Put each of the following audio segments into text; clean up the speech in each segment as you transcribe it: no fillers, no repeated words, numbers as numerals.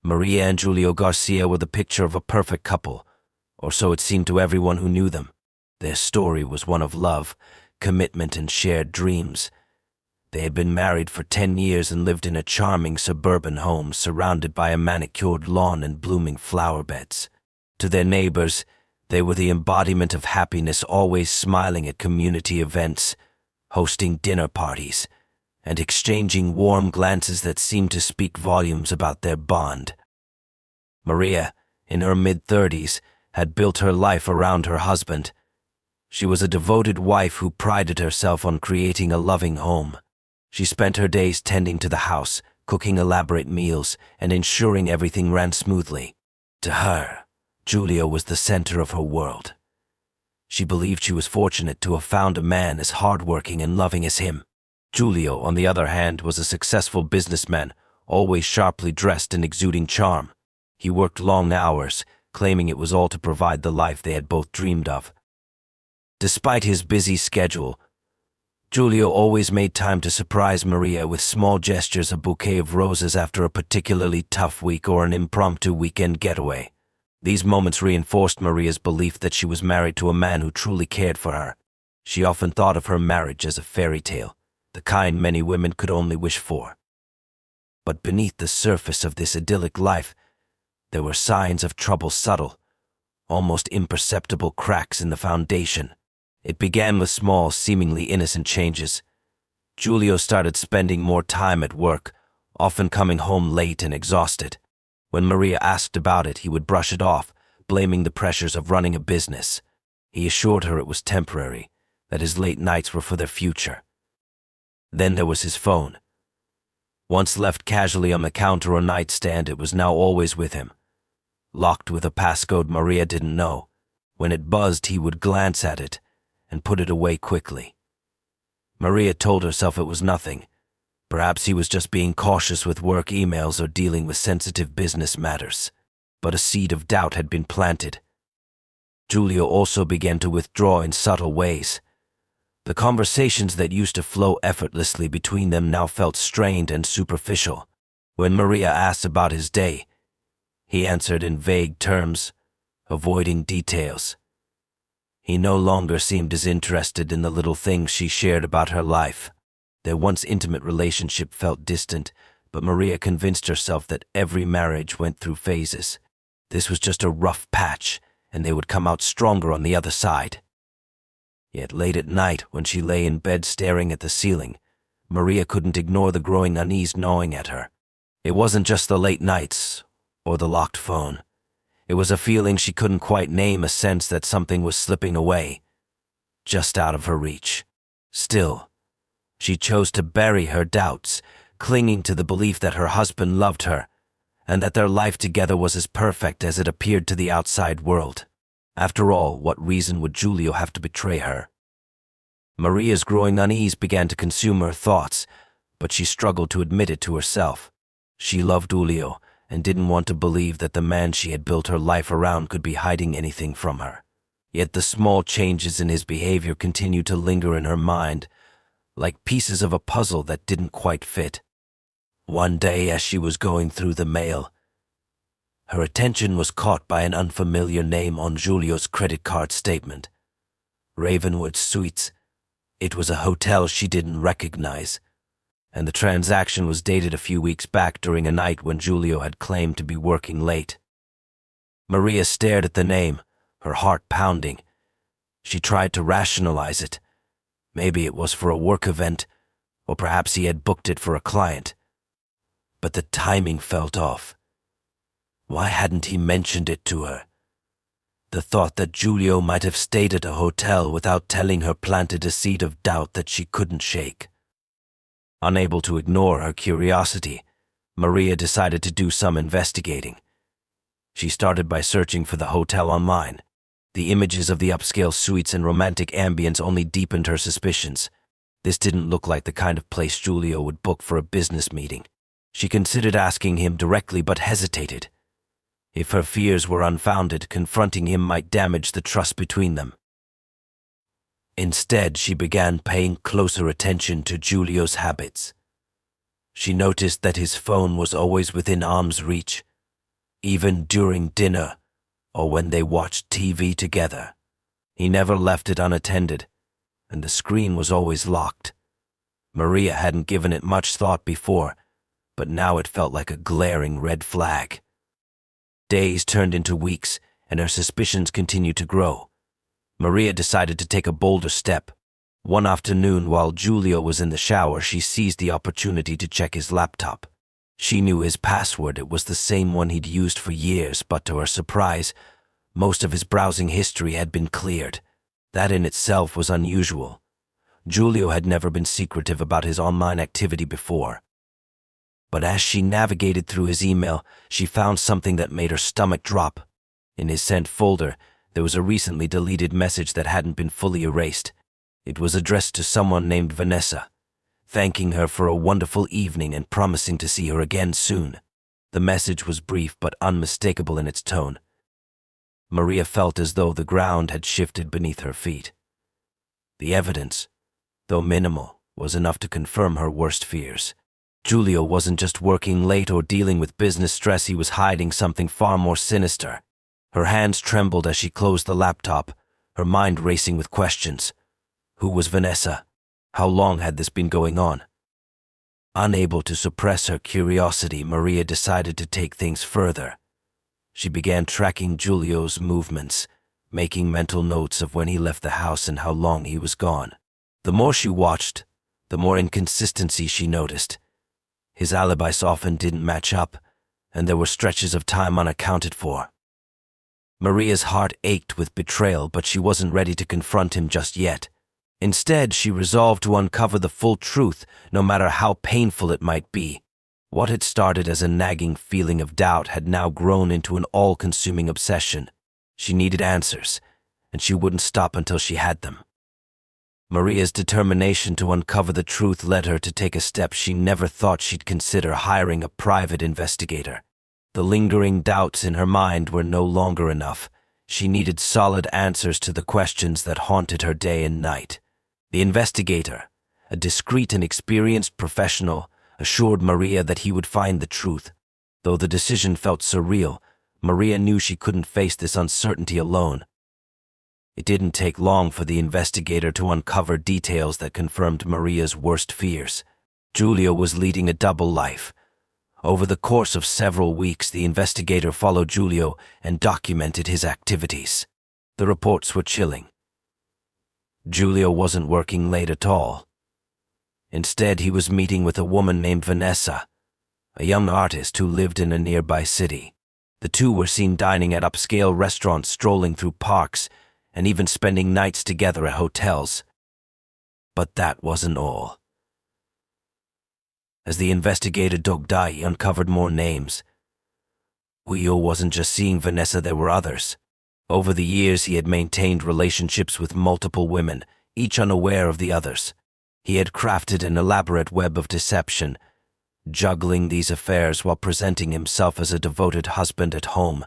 Maria and Julio Garcia were the picture of a perfect couple, or so it seemed to everyone who knew them. Their story was one of love, commitment, and shared dreams. They had been married for 10 years and lived in a charming suburban home surrounded by a manicured lawn and blooming flower beds. To their neighbors, they were the embodiment of happiness, always smiling at community events, hosting dinner parties, and exchanging warm glances that seemed to speak volumes about their bond. Maria, in her mid-30s, had built her life around her husband. She was a devoted wife who prided herself on creating a loving home. She spent her days tending to the house, cooking elaborate meals, and ensuring everything ran smoothly. To her, Julio was the center of her world. She believed she was fortunate to have found a man as hardworking and loving as him. Julio, on the other hand, was a successful businessman, always sharply dressed and exuding charm. He worked long hours, claiming it was all to provide the life they had both dreamed of. Despite his busy schedule, Julio always made time to surprise Maria with small gestures, a bouquet of roses after a particularly tough week or an impromptu weekend getaway. These moments reinforced Maria's belief that she was married to a man who truly cared for her. She often thought of her marriage as a fairy tale, the kind many women could only wish for. But beneath the surface of this idyllic life, there were signs of trouble, subtle, almost imperceptible cracks in the foundation. It began with small, seemingly innocent changes. Julio started spending more time at work, often coming home late and exhausted. When Maria asked about it, he would brush it off, blaming the pressures of running a business. He assured her it was temporary, that his late nights were for their future. Then there was his phone. Once left casually on the counter or nightstand, it was now always with him. Locked with a passcode Maria didn't know. When it buzzed, he would glance at it and put it away quickly. Maria told herself it was nothing. Perhaps he was just being cautious with work emails or dealing with sensitive business matters. But a seed of doubt had been planted. Julio also began to withdraw in subtle ways. The conversations that used to flow effortlessly between them now felt strained and superficial. When Maria asked about his day, he answered in vague terms, avoiding details. He no longer seemed as interested in the little things she shared about her life. Their once intimate relationship felt distant, but Maria convinced herself that every marriage went through phases. This was just a rough patch, and they would come out stronger on the other side. Yet late at night, when she lay in bed staring at the ceiling, Maria couldn't ignore the growing unease gnawing at her. It wasn't just the late nights or the locked phone. It was a feeling she couldn't quite name, a sense that something was slipping away, just out of her reach. Still, she chose to bury her doubts, clinging to the belief that her husband loved her, and that their life together was as perfect as it appeared to the outside world. After all, what reason would Julio have to betray her? Maria's growing unease began to consume her thoughts, but she struggled to admit it to herself. She loved Julio and didn't want to believe that the man she had built her life around could be hiding anything from her. Yet the small changes in his behavior continued to linger in her mind, like pieces of a puzzle that didn't quite fit. One day, as she was going through the mail, her attention was caught by an unfamiliar name on Julio's credit card statement. Ravenwood Suites. It was a hotel she didn't recognize, and the transaction was dated a few weeks back during a night when Julio had claimed to be working late. Maria stared at the name, her heart pounding. She tried to rationalize it. Maybe it was for a work event, or perhaps he had booked it for a client. But the timing felt off. Why hadn't he mentioned it to her? The thought that Julio might have stayed at a hotel without telling her planted a seed of doubt that she couldn't shake. Unable to ignore her curiosity, Maria decided to do some investigating. She started by searching for the hotel online. The images of the upscale suites and romantic ambience only deepened her suspicions. This didn't look like the kind of place Julio would book for a business meeting. She considered asking him directly but hesitated. If her fears were unfounded, confronting him might damage the trust between them. Instead, she began paying closer attention to Julio's habits. She noticed that his phone was always within arm's reach, even during dinner or when they watched TV together. He never left it unattended, and the screen was always locked. Maria hadn't given it much thought before, but now it felt like a glaring red flag. Days turned into weeks, and her suspicions continued to grow. Maria decided to take a bolder step. One afternoon, while Giulio was in the shower, she seized the opportunity to check his laptop. She knew his password. It was the same one he'd used for years, but to her surprise, most of his browsing history had been cleared. That in itself was unusual. Giulio had never been secretive about his online activity before. But as she navigated through his email, she found something that made her stomach drop. In his sent folder, there was a recently deleted message that hadn't been fully erased. It was addressed to someone named Vanessa, thanking her for a wonderful evening and promising to see her again soon. The message was brief but unmistakable in its tone. Maria felt as though the ground had shifted beneath her feet. The evidence, though minimal, was enough to confirm her worst fears. Giulio wasn't just working late or dealing with business stress, he was hiding something far more sinister. Her hands trembled as she closed the laptop, her mind racing with questions. Who was Vanessa? How long had this been going on? Unable to suppress her curiosity, Maria decided to take things further. She began tracking Giulio's movements, making mental notes of when he left the house and how long he was gone. The more she watched, the more inconsistency she noticed. His alibis often didn't match up, and there were stretches of time unaccounted for. Maria's heart ached with betrayal, but she wasn't ready to confront him just yet. Instead, she resolved to uncover the full truth, no matter how painful it might be. What had started as a nagging feeling of doubt had now grown into an all-consuming obsession. She needed answers, and she wouldn't stop until she had them. Maria's determination to uncover the truth led her to take a step she never thought she'd consider: hiring a private investigator. The lingering doubts in her mind were no longer enough. She needed solid answers to the questions that haunted her day and night. The investigator, a discreet and experienced professional, assured Maria that he would find the truth. Though the decision felt surreal, Maria knew she couldn't face this uncertainty alone. It didn't take long for the investigator to uncover details that confirmed Maria's worst fears. Giulio was leading a double life. Over the course of several weeks, the investigator followed Giulio and documented his activities. The reports were chilling. Giulio wasn't working late at all. Instead, he was meeting with a woman named Vanessa, a young artist who lived in a nearby city. The two were seen dining at upscale restaurants, strolling through parks, and even spending nights together at hotels. But that wasn't all. As the investigator dug deeper, he uncovered more names. Giulio wasn't just seeing Vanessa, there were others. Over the years, he had maintained relationships with multiple women, each unaware of the others. He had crafted an elaborate web of deception, juggling these affairs while presenting himself as a devoted husband at home.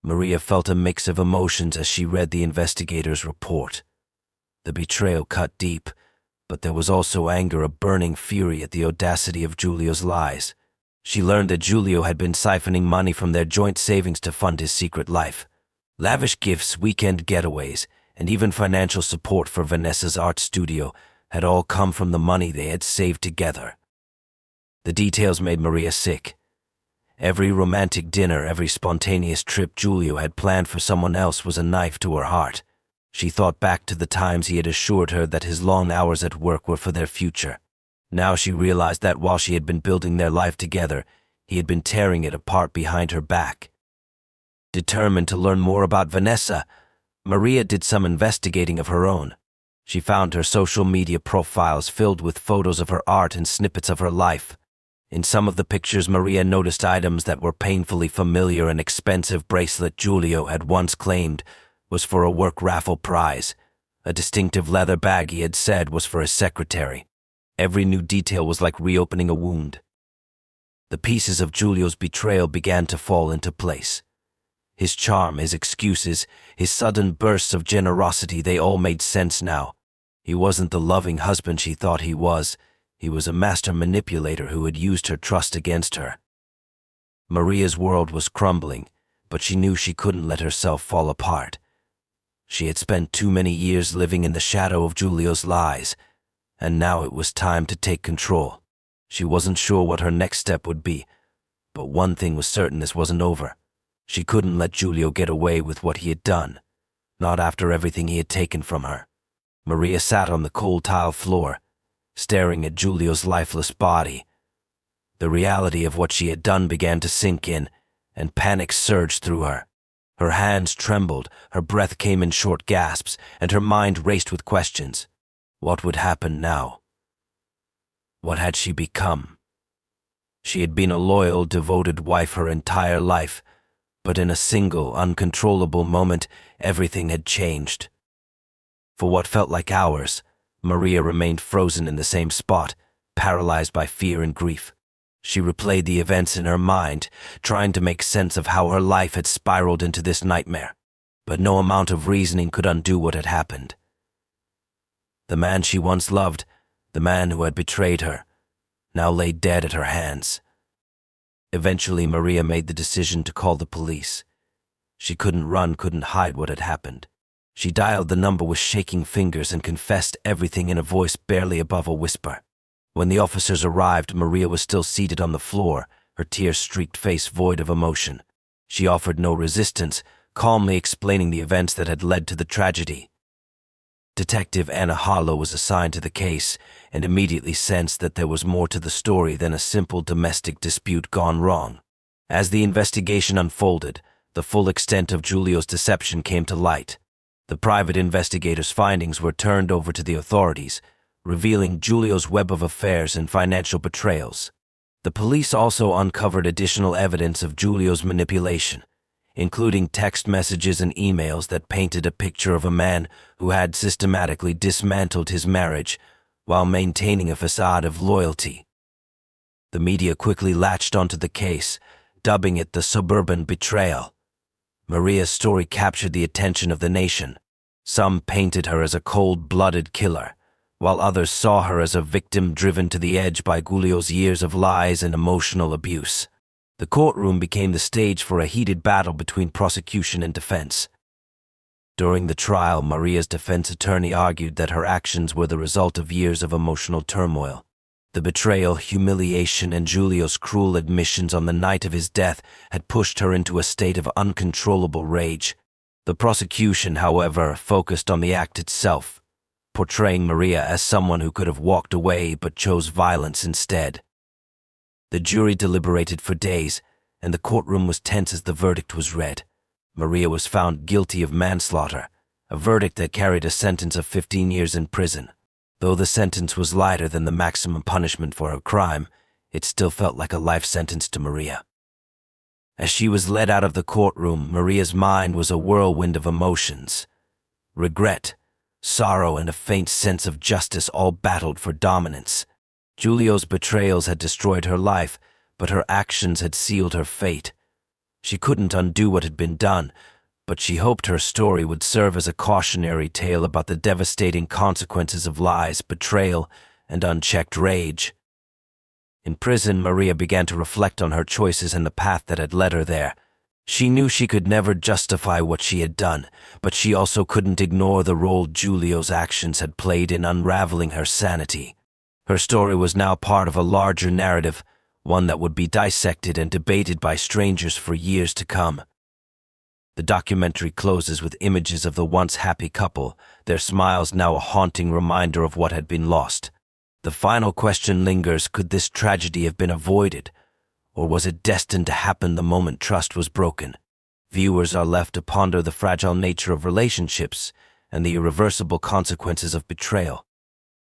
Maria felt a mix of emotions as she read the investigator's report. The betrayal cut deep, but there was also anger, a burning fury at the audacity of Giulio's lies. She learned that Giulio had been siphoning money from their joint savings to fund his secret life. Lavish gifts, weekend getaways, and even financial support for Vanessa's art studio had all come from the money they had saved together. The details made Maria sick. Every romantic dinner, every spontaneous trip Giulio had planned for someone else was a knife to her heart. She thought back to the times he had assured her that his long hours at work were for their future. Now she realized that while she had been building their life together, he had been tearing it apart behind her back. Determined to learn more about Vanessa, Maria did some investigating of her own. She found her social media profiles filled with photos of her art and snippets of her life. In some of the pictures, Maria noticed items that were painfully familiar. An expensive bracelet Giulio had once claimed was for a work raffle prize. A distinctive leather bag he had said was for his secretary. Every new detail was like reopening a wound. The pieces of Giulio's betrayal began to fall into place. His charm, his excuses, his sudden bursts of generosity, they all made sense now. He wasn't the loving husband she thought he was. He was a master manipulator who had used her trust against her. Maria's world was crumbling, but she knew she couldn't let herself fall apart. She had spent too many years living in the shadow of Giulio's lies, and now it was time to take control. She wasn't sure what her next step would be, but one thing was certain: this wasn't over. She couldn't let Giulio get away with what he had done, not after everything he had taken from her. Maria sat on the cold tile floor, staring at Giulio's lifeless body. The reality of what she had done began to sink in, and panic surged through her. Her hands trembled, her breath came in short gasps, and her mind raced with questions. What would happen now? What had she become? She had been a loyal, devoted wife her entire life, but in a single, uncontrollable moment, everything had changed. For what felt like hours, Maria remained frozen in the same spot, paralyzed by fear and grief. She replayed the events in her mind, trying to make sense of how her life had spiraled into this nightmare. But no amount of reasoning could undo what had happened. The man she once loved, the man who had betrayed her, now lay dead at her hands. Eventually, Maria made the decision to call the police. She couldn't run, couldn't hide what had happened. She dialed the number with shaking fingers and confessed everything in a voice barely above a whisper. When the officers arrived, Maria was still seated on the floor, her tear-streaked face void of emotion. She offered no resistance, calmly explaining the events that had led to the tragedy. Detective Anna Harlow was assigned to the case and immediately sensed that there was more to the story than a simple domestic dispute gone wrong. As the investigation unfolded, the full extent of Giulio's deception came to light. The private investigator's findings were turned over to the authorities, revealing Giulio's web of affairs and financial betrayals. The police also uncovered additional evidence of Giulio's manipulation, including text messages and emails that painted a picture of a man who had systematically dismantled his marriage while maintaining a facade of loyalty. The media quickly latched onto the case, dubbing it the suburban betrayal. Maria's story captured the attention of the nation. Some painted her as a cold-blooded killer, while others saw her as a victim driven to the edge by Giulio's years of lies and emotional abuse. The courtroom became the stage for a heated battle between prosecution and defense. During the trial, Maria's defense attorney argued that her actions were the result of years of emotional turmoil. The betrayal, humiliation, and Giulio's cruel admissions on the night of his death had pushed her into a state of uncontrollable rage. The prosecution, however, focused on the act itself, portraying Maria as someone who could have walked away but chose violence instead. The jury deliberated for days, and the courtroom was tense as the verdict was read. Maria was found guilty of manslaughter, a verdict that carried a sentence of 15 years in prison. Though the sentence was lighter than the maximum punishment for her crime, it still felt like a life sentence to Maria. As she was led out of the courtroom, Maria's mind was a whirlwind of emotions. Regret, sorrow, and a faint sense of justice all battled for dominance. Giulio's betrayals had destroyed her life, but her actions had sealed her fate. She couldn't undo what had been done, but she hoped her story would serve as a cautionary tale about the devastating consequences of lies, betrayal, and unchecked rage. In prison, Maria began to reflect on her choices and the path that had led her there. She knew she could never justify what she had done, but she also couldn't ignore the role Giulio's actions had played in unraveling her sanity. Her story was now part of a larger narrative, one that would be dissected and debated by strangers for years to come. The documentary closes with images of the once happy couple, their smiles now a haunting reminder of what had been lost. The final question lingers: could this tragedy have been avoided, or was it destined to happen the moment trust was broken? Viewers are left to ponder the fragile nature of relationships and the irreversible consequences of betrayal.